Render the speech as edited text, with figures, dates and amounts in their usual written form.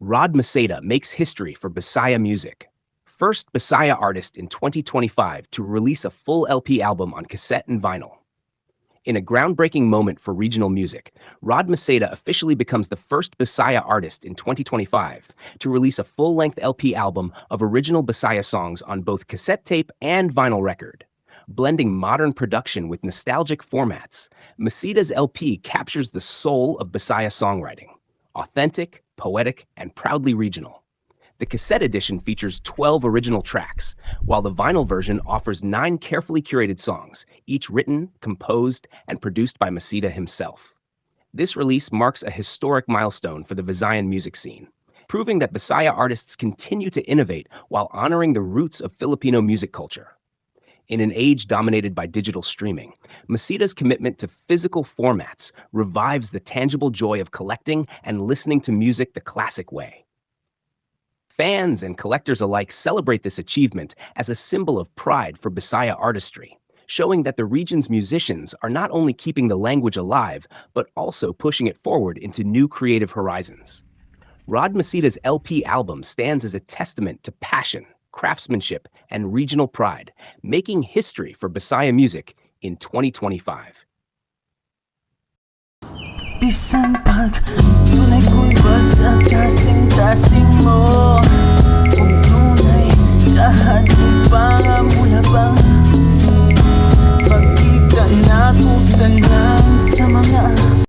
Rod Maceda makes history for Bisaya music. First Bisaya artist in 2025 to release a full LP album on cassette and vinyl. In a groundbreaking moment for regional music, Rod Maceda officially becomes the first Bisaya artist in 2025 to release a full-length LP album of original Bisaya songs on both cassette tape and vinyl record. Blending modern production with nostalgic formats, Maceda's LP captures the soul of Bisaya songwriting. Authentic, poetic, and proudly regional. The cassette edition features 12 original tracks, while the vinyl version offers 9 carefully curated songs, each written, composed, and produced by Maceda himself. This release marks a historic milestone for the Visayan music scene, proving that Bisaya artists continue to innovate while honoring the roots of Filipino music culture. In an age dominated by digital streaming, Maceda's commitment to physical formats revives the tangible joy of collecting and listening to music the classic way. Fans and collectors alike celebrate this achievement as a symbol of pride for Bisaya artistry, showing that the region's musicians are not only keeping the language alive, but also pushing it forward into new creative horizons. Rod Maceda's LP album stands as a testament to passion, craftsmanship, and regional pride, making history for Bisaya music in 2025. Bisan pag tunay ko'y basa kasing-kasing